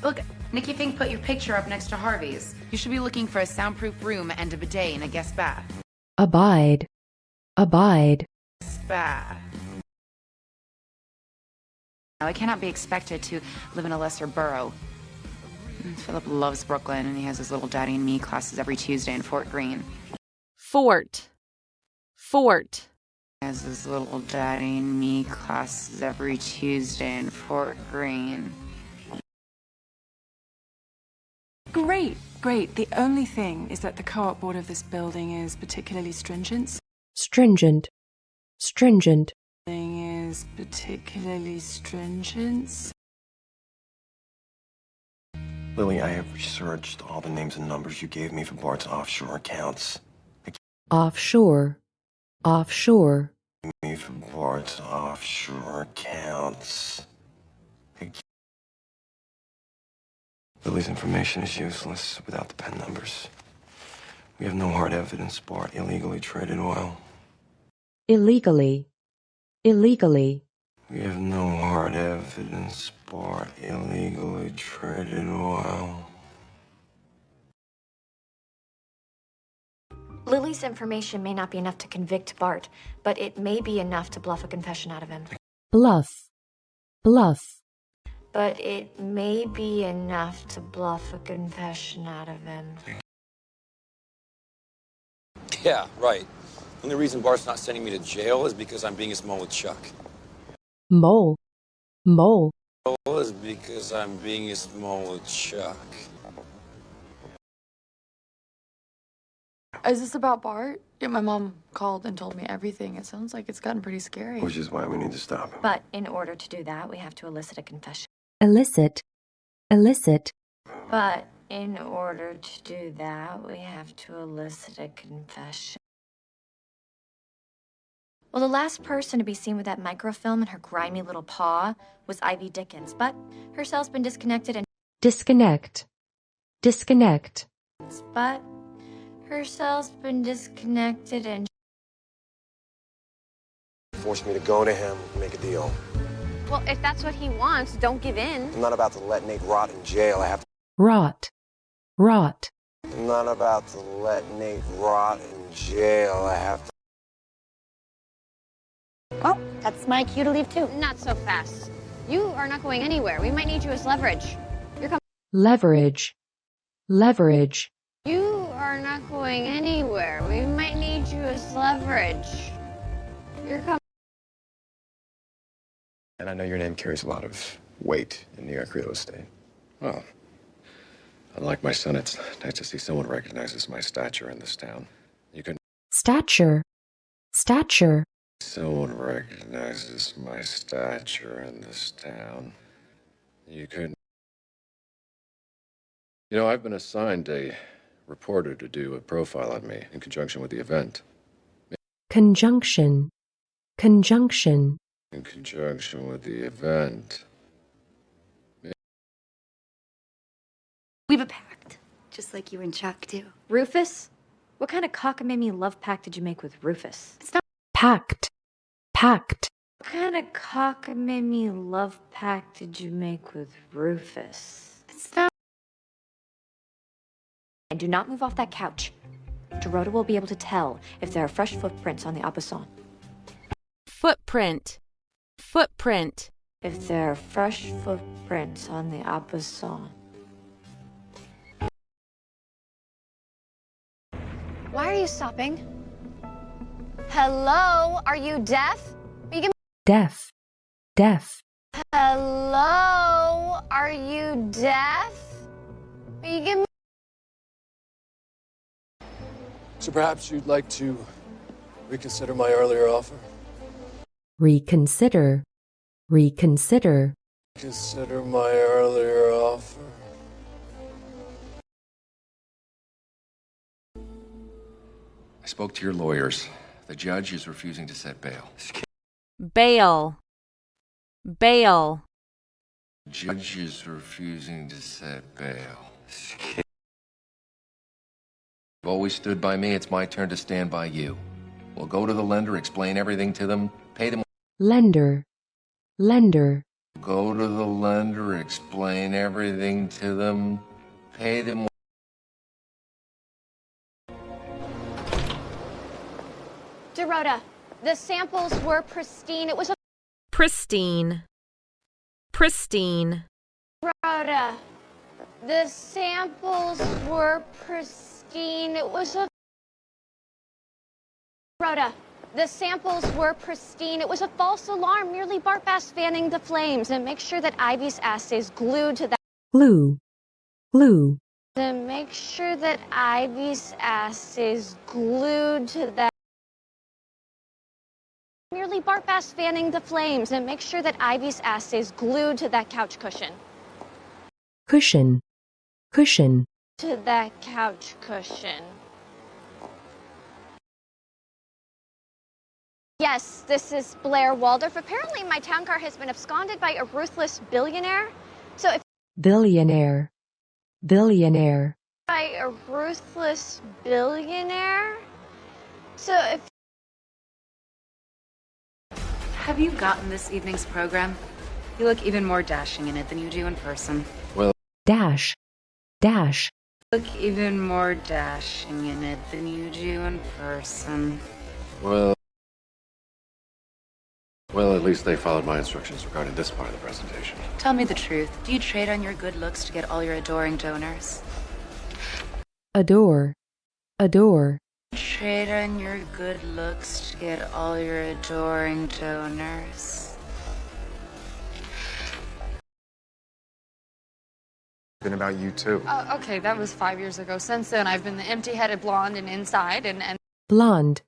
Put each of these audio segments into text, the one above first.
Look, Nikki Fink put your picture up next to Harvey's. You should be looking for a soundproof room and a bidet and a guest bath. Abide. Abide. Bath. Now, I cannot be expected to live in a lesser borough. Philip loves Brooklyn, and he has his little Daddy and Me classes every Tuesday in Fort Greene. Fort. Fort. He has his little Daddy and Me classes every Tuesday in Fort Greene. Great, great. The only thing is that the co-op board of this building is particularly stringent. Stringent. Stringent. Is particularly stringent. Lily, I have researched all the names and numbers you gave me for Bart's offshore accounts. Offshore. Offshore. Me for Bart's offshore accounts. Lily's information is useless without the pen numbers. We have no hard evidence Bart illegally traded oil. Illegally. Illegally. We have no hard evidence Bart illegally traded oil. Lily's information may not be enough to convict Bart, but it may be enough to bluff a confession out of him. Bluff. Bluff. But it may be enough to bluff a confession out of him. Yeah, right. The only reason Bart's not sending me to jail is because I'm being a small with Chuck. Mole. Mole. Is because I'm being a small with Chuck. Is this about Bart? Yeah, my mom called and told me everything. It sounds like it's gotten pretty scary. Which is why we need to stop him. But in order to do that, we have to elicit a confession. Elicit. Elicit. But in order to do that, we have to elicit a confession. Well, the last person to be seen with that microfilm in her grimy little paw was Ivy Dickens, but her cell's been disconnected and... Disconnect. Disconnect. But her cell's been disconnected and... Forced me to go to him and make a deal. Well, if that's what he wants, don't give in. I'm not about to let Nate rot in jail. I have to... Rot. Rot. I'm not about to let Nate rot in jail. I have to... Well, that's my cue to leave too. Not so fast. You are not going anywhere. We might need you as leverage. You're coming. Leverage. Leverage. You are not going anywhere. We might need you as leverage. You're coming. And I know your name carries a lot of weight in New York real estate. Well, unlike my son, it's nice to see someone recognizes my stature in this town. You can... Stature. Stature. Someone recognizes my stature in this town. You could... You know, I've been assigned a reporter to do a profile on me in conjunction with the event. Conjunction. Conjunction. In conjunction with the event. We have a pact, just like you and Chuck do. Rufus? What kind of cockamamie love pact did you make with Rufus? It's not... Pact. Pact. What kind of cockamamie love pact did you make with Rufus? It's not... And do not move off that couch. Dorota will be able to tell if there are fresh footprints on the Aubusson. Footprint. Footprint. If there are fresh footprints on the Aubusson. Why are you stopping? Hello? Are you deaf? You give me... Deaf. Deaf. Hello? Are you deaf? You give me... So perhaps you'd like to reconsider my earlier offer? Reconsider. Reconsider. Consider my earlier offer. I spoke to your lawyers. The judge is refusing to set bail. Bail. Bail. Judge is refusing to set bail. You've always stood by me. It's my turn to stand by you. We'll go to the lender, explain everything to them, pay them. Lender. Lender. Go to the lender, explain everything to them, pay them. Dorota, the samples were pristine. It was a Pristine. Pristine. Dorota, the samples were pristine. It was a Dorota, the samples were pristine. It was a false alarm, merely Bart Bass fanning the flames. And make sure that Ivy's ass stays glued to that. glue, glue, And make sure that Ivy's ass is glued to that. Merely Bart Bass fanning the flames. And make sure that Ivy's ass is glued to that couch cushion. cushion, cushion, To that couch cushion. Yes, this is Blair Waldorf. Apparently my town car has been absconded by a ruthless billionaire. So if billionaire, billionaire, by a ruthless billionaire. So if Have you gotten this evening's program? You look even more dashing in it than you do in person. dash, dash, Look even more dashing in it than you do in person. Well, at least they followed my instructions regarding this part of the presentation. Tell me the truth. Do you trade on your good looks to get all your adoring donors? adore, adore, Trade on your good looks to get all your adoring donors. Been about you too. Okay, that was 5 years ago. Since then, I've been the empty-headed blonde and inside, and blonde,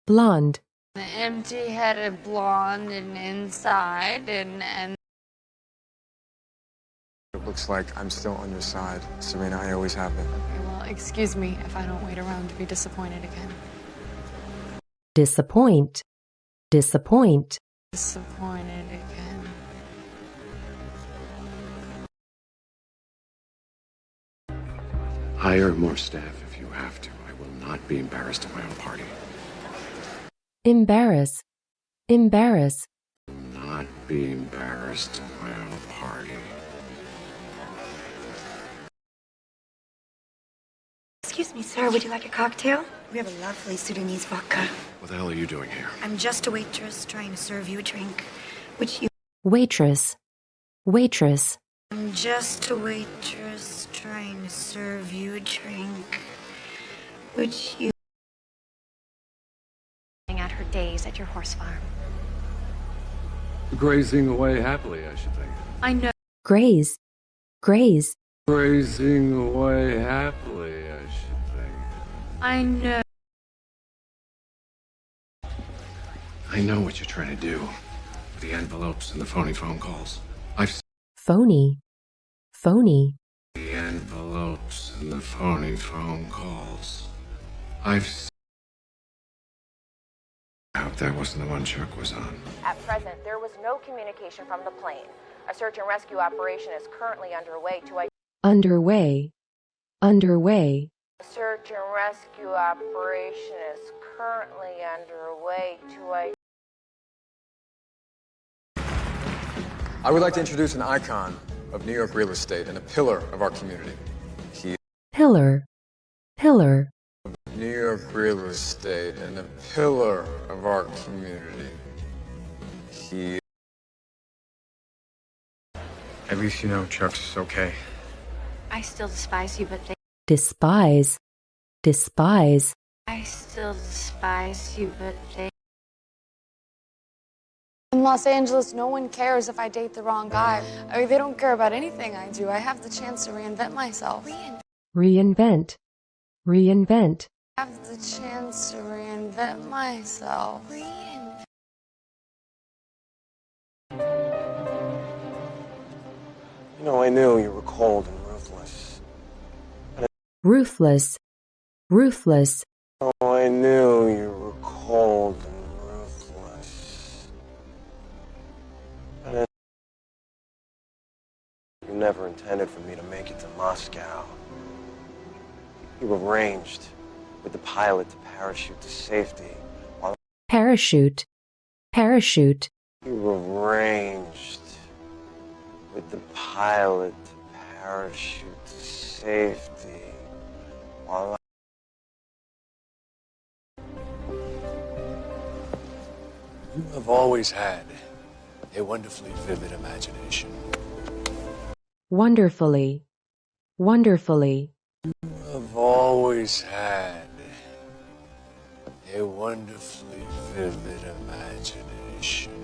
blonde, the empty-headed blonde and inside, and It looks like I'm still on your side, Serena. I always have been. okay, well, excuse me if I don't wait around to be disappointed again. disappoint, disappoint, Disappointed again. Hire more staff if you have to. I will not be embarrassed at my own party. embarrass, embarrass, I will not be embarrassed at my own party. Excuse me, sir, would you like a cocktail? We have a lovely Sudanese vodka. What the hell are you doing here? I'm just a waitress trying to serve you a drink, which you... waitress, waitress, I'm just a waitress trying to serve you a drink, which you... At her days at your horse farm. Grazing away happily, I should think. I know. graze, graze, Grazing away happily, I should think. I know. I know what you're trying to do with the envelopes and the phony phone calls. I've seen phony, phony, the envelopes and the phony phone calls. I've seen... I hope that wasn't the one Chuck was on. At present, there was no communication from the plane. A search and rescue operation is currently underway to underway, underway, A search and rescue operation is currently underway to I would like to introduce an icon of New York real estate and a pillar of our community. He pillar, pillar, New York real estate and a pillar of our community. He At least you know Chuck's okay. I still despise you, but despise, despise, I still despise you, but they... In Los Angeles, no one cares if I date the wrong guy. I mean, they don't care about anything I do. I have the chance to reinvent myself. reinvent, reinvent, I have the chance to reinvent myself. You know, I knew you were cold and ruthless. ruthless, ruthless, Oh, I knew you were cold and ruthless. And you never intended for me to make it to Moscow. You arranged with the pilot to parachute to safety while parachute, parachute, you arranged pilot to parachute to safety while You have always had a wonderfully vivid imagination. Wonderfully. Wonderfully. You have always had a wonderfully vivid imagination.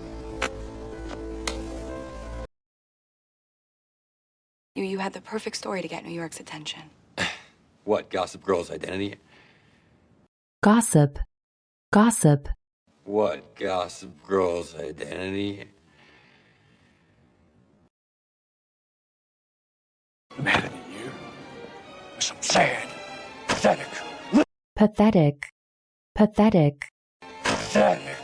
You had the perfect story to get New York's attention. What, Gossip Girl's identity? Gossip. Gossip. What, Gossip Girl's identity? Madder than you is some sad, pathetic, Pathetic. Pathetic. pathetic.